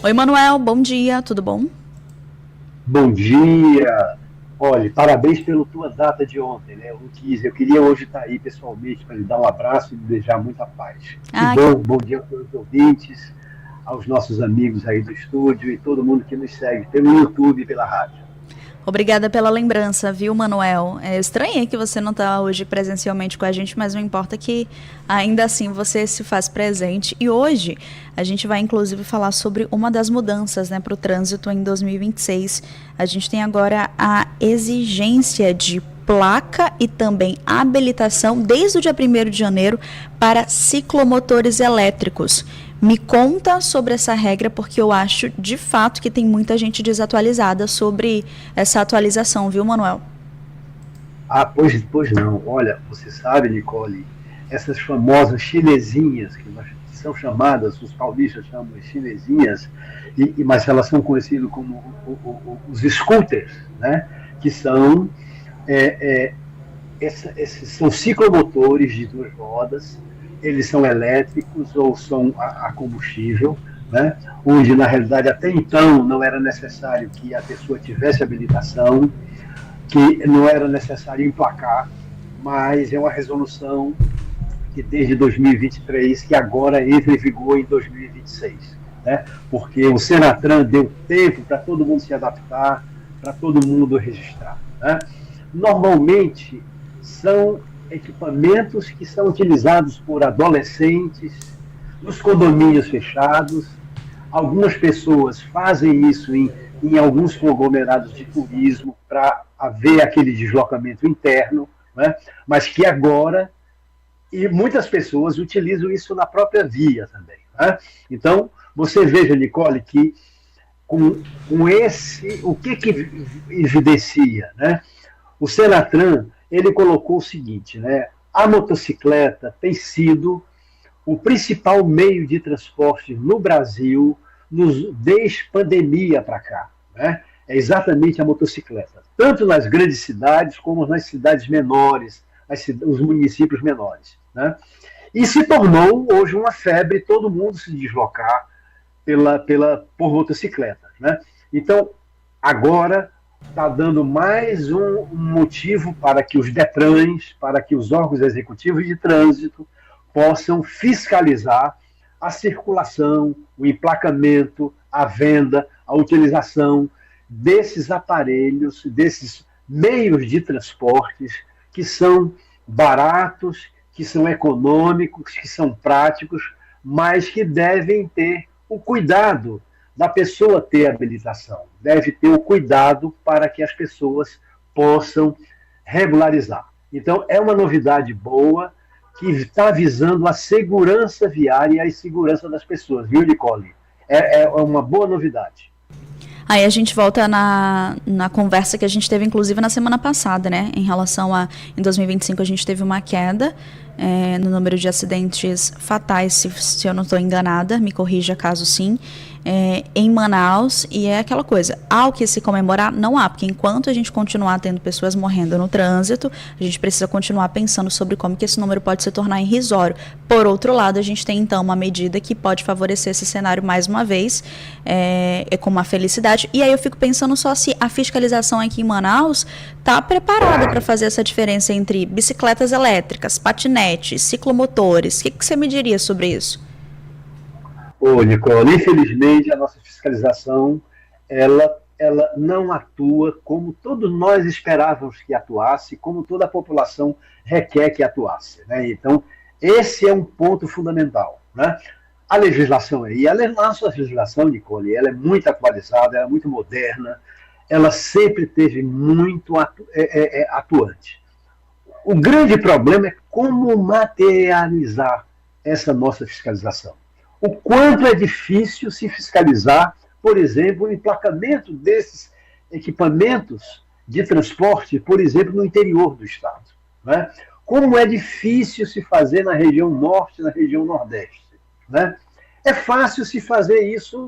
Oi, Manuel, bom dia, tudo bom? Bom dia! Olha, parabéns pela tua data de ontem, né? Eu queria hoje estar aí pessoalmente para lhe dar um abraço e lhe desejar muita paz. Que Ah, que... bom dia a todos os ouvintes, aos nossos amigos aí do estúdio e todo mundo que nos segue pelo YouTube e pela rádio. Obrigada pela lembrança, viu, Manuel? É estranho que você não está hoje presencialmente com a gente, mas não importa que ainda assim você se faz presente. E hoje a gente vai inclusive falar sobre uma das mudanças, né, para o trânsito em 2026. A gente tem agora a exigência de placa e também habilitação desde o dia 1º de janeiro para ciclomotores elétricos. Me conta sobre essa regra, porque eu acho de fato que tem muita gente desatualizada sobre essa atualização, viu, Manuel? Ah, pois não. Olha, você sabe, Nicole, essas famosas chinesinhas, que são chamadas, os paulistas chamam de chinesinhas, mas elas são conhecidas como os scooters, né? Que são é, é, esses são ciclomotores de duas rodas, eles são elétricos ou são a combustível, né? Onde na realidade até então não era necessário que a pessoa tivesse habilitação, que não era necessário emplacar, mas é uma resolução que desde 2023, que agora entra em vigor em 2026, né? Porque o Senatran deu tempo para todo mundo se adaptar, para todo mundo registrar, né? Normalmente são equipamentos que são utilizados por adolescentes nos condomínios fechados. Algumas pessoas fazem isso em alguns conglomerados de turismo para haver aquele deslocamento interno, né? Mas que agora, e muitas pessoas utilizam isso na própria via também, né? Então, você veja, Nicole, que com esse, o que evidencia, né? O Senatran, ele colocou o seguinte, né? A motocicleta tem sido o principal meio de transporte no Brasil desde pandemia para cá, né? É exatamente a motocicleta, tanto nas grandes cidades como nas cidades menores, os municípios menores, né? E se tornou hoje uma febre todo mundo se deslocar por motocicleta, né? Então, agora está dando mais um motivo para que os DETRANs, para que os órgãos executivos de trânsito possam fiscalizar a circulação, o emplacamento, a venda, a utilização desses aparelhos, desses meios de transportes que são baratos, que são econômicos, que são práticos, mas que devem ter o cuidado da pessoa ter habilitação. Deve ter o cuidado para que as pessoas possam regularizar. Então, é uma novidade boa que está visando a segurança viária e a segurança das pessoas, viu, Nicole? É uma boa novidade. Aí a gente volta na conversa que a gente teve, inclusive, na semana passada, né? Em relação a, em 2025, a gente teve uma queda no número de acidentes fatais, se eu não estou enganada, me corrija caso sim, em Manaus, e é aquela coisa, há o que se comemorar? Não há, porque enquanto a gente continuar tendo pessoas morrendo no trânsito, a gente precisa continuar pensando sobre como que esse número pode se tornar irrisório. Por outro lado, a gente tem então uma medida que pode favorecer esse cenário mais uma vez, com uma felicidade, e aí eu fico pensando só se a fiscalização aqui em Manaus está preparada para fazer essa diferença entre bicicletas elétricas, patinetes, ciclomotores. O que você me diria sobre isso? Ô, Nicole, infelizmente a nossa fiscalização ela não atua como todos nós esperávamos que atuasse, como toda a população requer que atuasse, né? Então, esse é um ponto fundamental, né? A legislação aí, nossa legislação, Nicole, ela é muito atualizada, ela é muito moderna, ela sempre teve muito atuante. O grande problema é como materializar essa nossa fiscalização. O quanto é difícil se fiscalizar, por exemplo, o emplacamento desses equipamentos de transporte, por exemplo, no interior do estado, né? Como é difícil se fazer na região norte, na região nordeste, né? É fácil se fazer isso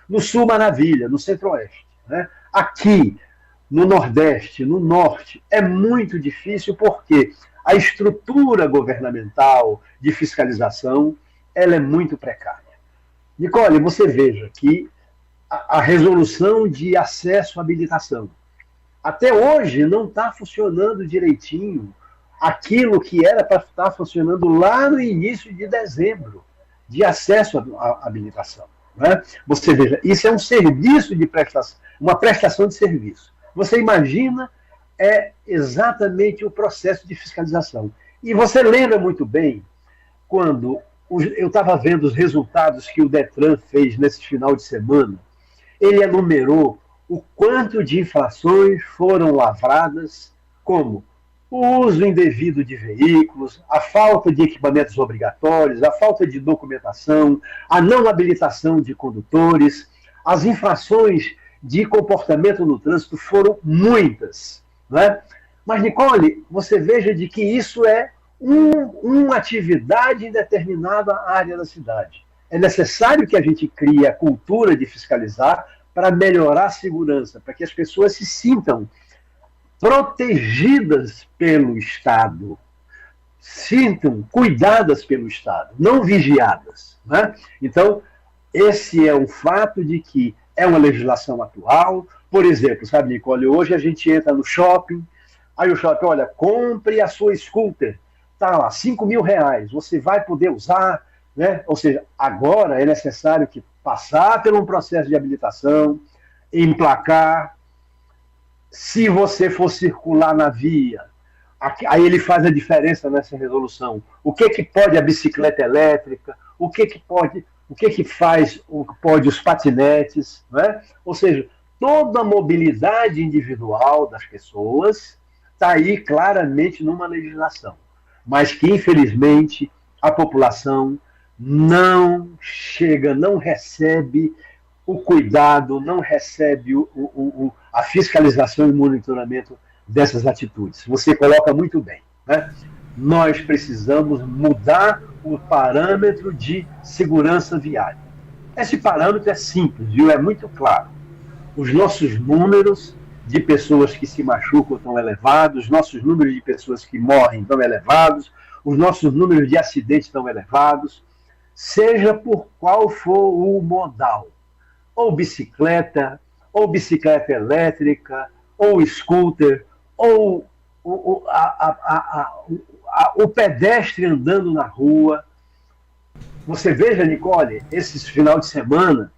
no sul maravilha, no centro-oeste, né? Aqui, no nordeste, no norte, é muito difícil porque a estrutura governamental de fiscalização ela é muito precária. Nicole, você veja que a resolução de acesso à habilitação. Até hoje não está funcionando direitinho aquilo que era para estar funcionando lá no início de dezembro, de acesso à habilitação. Né? Você veja, isso é um serviço de prestação, uma prestação de serviço. Você imagina, é exatamente o processo de fiscalização. E você lembra muito bem, quando eu estava vendo os resultados que o Detran fez nesse final de semana, ele enumerou o quanto de infrações foram lavradas, como o uso indevido de veículos, a falta de equipamentos obrigatórios, a falta de documentação, a não habilitação de condutores, as infrações de comportamento no trânsito foram muitas. Né? Mas, Nicole, você veja de que isso é uma atividade em determinada área da cidade. É necessário que a gente crie a cultura de fiscalizar para melhorar a segurança, para que as pessoas se sintam protegidas pelo Estado, sintam cuidadas pelo Estado, não vigiadas. Né? Então, esse é o fato de que é uma legislação atual. Por exemplo, sabe, Nicole, hoje a gente entra no shopping, aí o shopping, olha, compre a sua scooter, tá lá, R$5.000, você vai poder usar, né? Ou seja, agora é necessário que passar por um processo de habilitação, emplacar. Se você for circular na via, aí ele faz a diferença nessa resolução. O que pode a bicicleta elétrica? O que pode os patinetes? Né? Ou seja, toda a mobilidade individual das pessoas está aí claramente numa legislação, mas que infelizmente a população não chega, não recebe o cuidado, não recebe a fiscalização e monitoramento dessas atitudes. Você coloca muito bem. Né? Nós precisamos mudar o parâmetro de segurança viária. Esse parâmetro é simples, viu? É muito claro. Os nossos números de pessoas que se machucam estão elevados, os nossos números de pessoas que morrem estão elevados, os nossos números de acidentes estão elevados, seja por qual for o modal. Ou bicicleta elétrica, ou scooter, ou o pedestre andando na rua. Você veja, Nicole, esse final de semana,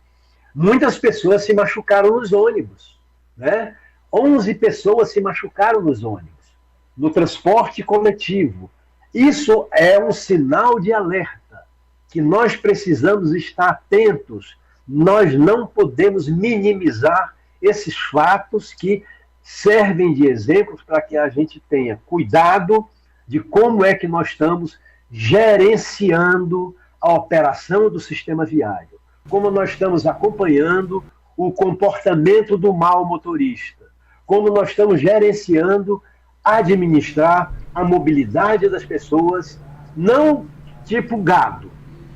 muitas pessoas se machucaram nos ônibus. Né? 11 pessoas se machucaram nos ônibus, no transporte coletivo. Isso é um sinal de alerta, que nós precisamos estar atentos. Nós não podemos minimizar esses fatos que servem de exemplos para que a gente tenha cuidado de como é que nós estamos gerenciando a operação do sistema viário, como nós estamos acompanhando o comportamento do mau motorista, como nós estamos gerenciando, administrar a mobilidade das pessoas, não tipo gado,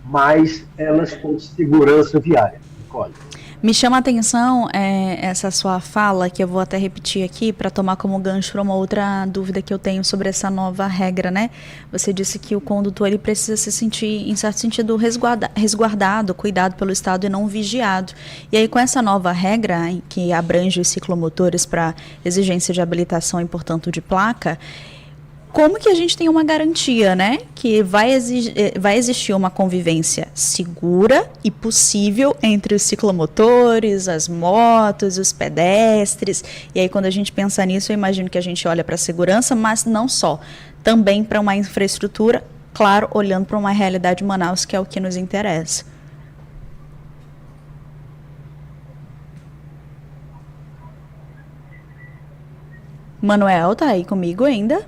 mas elas com segurança viária. Nicole. Me chama a atenção essa sua fala, que eu vou até repetir aqui para tomar como gancho para uma outra dúvida que eu tenho sobre essa nova regra, né? Você disse que o condutor ele precisa se sentir, em certo sentido, resguardado, cuidado pelo Estado e não vigiado. E aí, com essa nova regra, que abrange os ciclomotores para exigência de habilitação e, portanto, de placa, como que a gente tem uma garantia, né, que vai existir uma convivência segura e possível entre os ciclomotores, as motos, os pedestres? E aí, quando a gente pensa nisso, eu imagino que a gente olha para a segurança, mas não só, também para uma infraestrutura, claro, olhando para uma realidade de Manaus, que é o que nos interessa. Manuel, tá aí comigo ainda?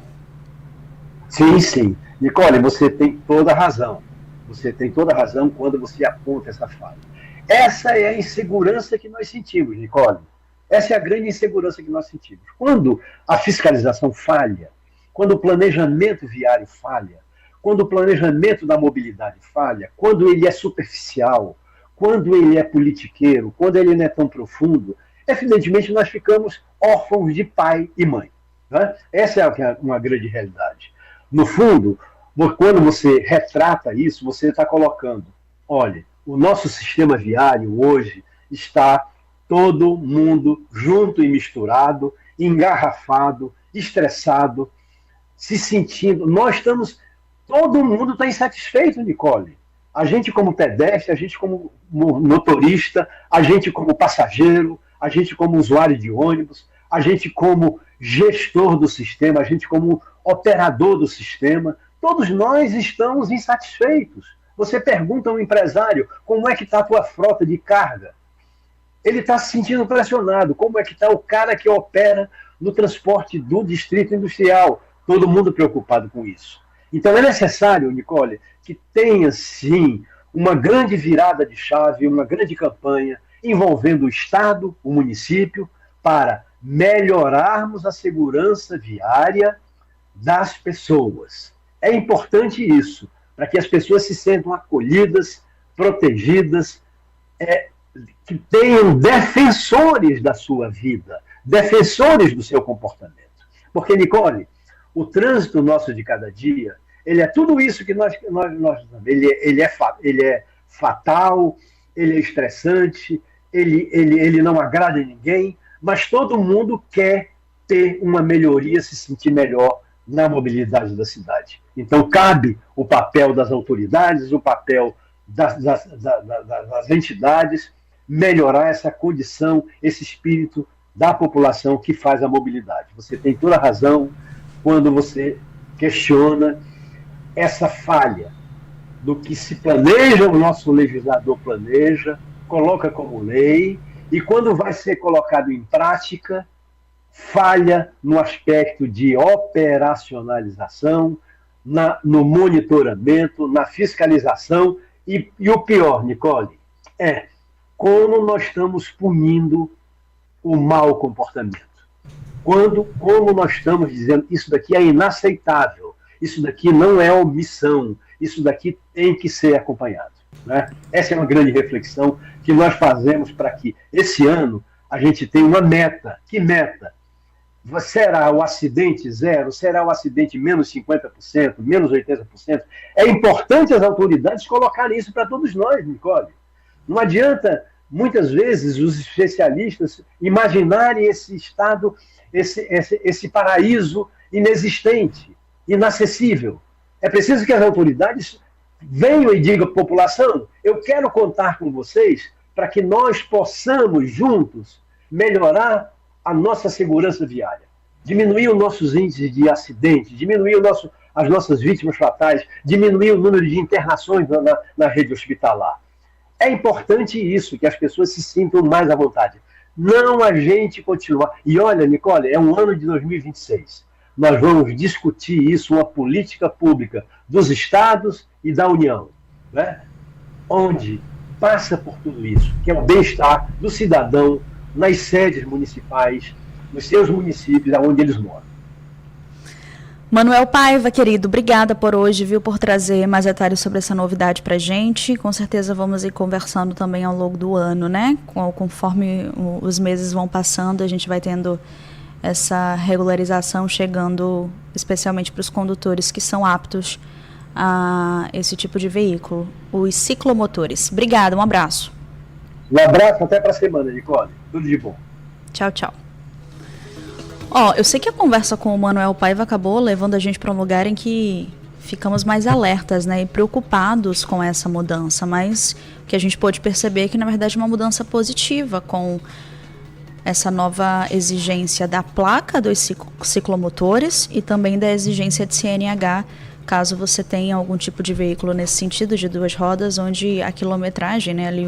Sim, sim. Nicole, você tem toda a razão. Você tem toda a razão quando você aponta essa falha. Essa é a insegurança que nós sentimos, Nicole. Essa é a grande insegurança que nós sentimos. Quando a fiscalização falha, quando o planejamento viário falha, quando o planejamento da mobilidade falha, quando ele é superficial, quando ele é politiqueiro, quando ele não é tão profundo, evidentemente nós ficamos órfãos de pai e mãe. Né? Essa é uma grande realidade. No fundo, quando você retrata isso, você está colocando, olha, o nosso sistema viário hoje está todo mundo junto e misturado, engarrafado, estressado, se sentindo. Todo mundo está insatisfeito, Nicole. A gente como pedestre, a gente como motorista, a gente como passageiro, a gente como usuário de ônibus, a gente como gestor do sistema, a gente como operador do sistema, todos nós estamos insatisfeitos. Você pergunta a um empresário como é que está a tua frota de carga. Ele está se sentindo pressionado. Como é que está o cara que opera no transporte do distrito industrial? Todo mundo preocupado com isso. Então é necessário, Nicole, que tenha sim uma grande virada de chave, uma grande campanha envolvendo o Estado, o município, para melhorarmos a segurança viária das pessoas. É importante isso, para que as pessoas se sintam acolhidas, protegidas, que tenham defensores da sua vida, defensores do seu comportamento. Porque, Nicole, o trânsito nosso de cada dia, ele é tudo isso que nós ele é fatal, ele é estressante, ele não agrada ninguém, mas todo mundo quer ter uma melhoria, se sentir melhor na mobilidade da cidade. Então, cabe o papel das autoridades, o papel das entidades, melhorar essa condição, esse espírito da população que faz a mobilidade. Você tem toda a razão quando você questiona essa falha do que se planeja, o nosso legislador planeja, coloca como lei, e quando vai ser colocado em prática, falha no aspecto de operacionalização, no monitoramento, na fiscalização, e o pior, Nicole, é como nós estamos punindo o mau comportamento. Como nós estamos dizendo, isso daqui é inaceitável, isso daqui não é omissão, isso daqui tem que ser acompanhado. Né? Essa é uma grande reflexão que nós fazemos para que esse ano a gente tenha uma meta. Que meta? Será o acidente zero? Será o acidente menos 50%, menos 80%? É importante as autoridades colocarem isso para todos nós, Nicole. Não adianta, muitas vezes, os especialistas imaginarem esse estado, esse paraíso inexistente, inacessível. É preciso que as autoridades venham e digam à população: eu quero contar com vocês para que nós possamos juntos melhorar a nossa segurança viária, diminuir os nossos índices de acidentes, diminuir as nossas vítimas fatais, diminuir o número de internações na rede hospitalar. É importante isso, que as pessoas se sintam mais à vontade. Não a gente continuar. E olha, Nicole, é um ano de 2026. Nós vamos discutir isso, uma política pública dos estados e da União, né? Onde passa por tudo isso, que é o bem-estar do cidadão nas sedes municipais, nos seus municípios, onde eles moram. Manuel Paiva, querido, obrigada por hoje, viu, por trazer mais detalhes sobre essa novidade para a gente. Com certeza vamos ir conversando também ao longo do ano, né? Conforme os meses vão passando, a gente vai tendo essa regularização chegando especialmente para os condutores que são aptos a esse tipo de veículo, os ciclomotores. Obrigada, um abraço. Um abraço, até para a semana, Nicole. Tudo de bom. Tchau, tchau. Eu sei que a conversa com o Manuel Paiva acabou levando a gente para um lugar em que ficamos mais alertas, né, e preocupados com essa mudança, mas o que a gente pôde perceber é que, na verdade, é uma mudança positiva com essa nova exigência da placa dos ciclomotores e também da exigência de CNH, caso você tenha algum tipo de veículo nesse sentido, de duas rodas, onde a quilometragem, né, ali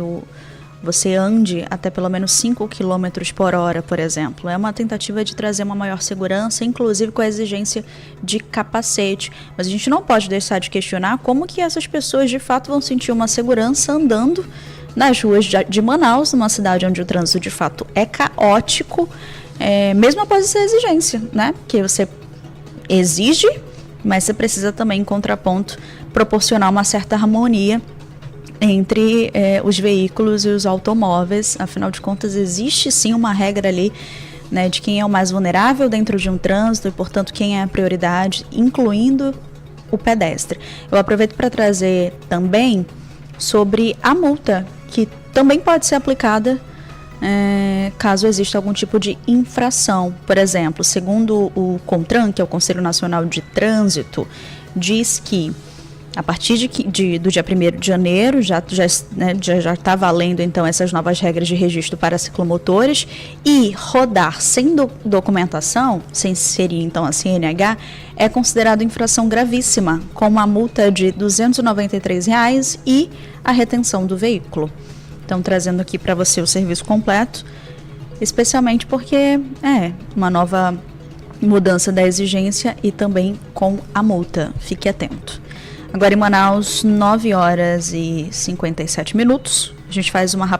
você ande até pelo menos 5 km por hora, por exemplo. É uma tentativa de trazer uma maior segurança, inclusive com a exigência de capacete. Mas a gente não pode deixar de questionar como que essas pessoas de fato vão sentir uma segurança andando nas ruas de Manaus, numa cidade onde o trânsito de fato é caótico, mesmo após essa exigência, né? Que você exige, mas você precisa também, em contraponto, proporcionar uma certa harmonia entre os veículos e os automóveis. Afinal de contas, existe sim uma regra ali, né, de quem é o mais vulnerável dentro de um trânsito e, portanto, quem é a prioridade, incluindo o pedestre. Eu aproveito para trazer também sobre a multa, que também pode ser aplicada caso exista algum tipo de infração. Por exemplo, segundo o CONTRAN, que é o Conselho Nacional de Trânsito, diz que a partir do dia 1º de janeiro já está valendo então essas novas regras de registro para ciclomotores, e rodar sem documentação, sem inserir então a CNH, é considerado infração gravíssima, com uma multa de R$ 293 e a retenção do veículo. Então, trazendo aqui para você o serviço completo, especialmente porque é uma nova mudança da exigência e também com a multa. Fique atento. Agora em Manaus, 9h57. A gente faz uma rápida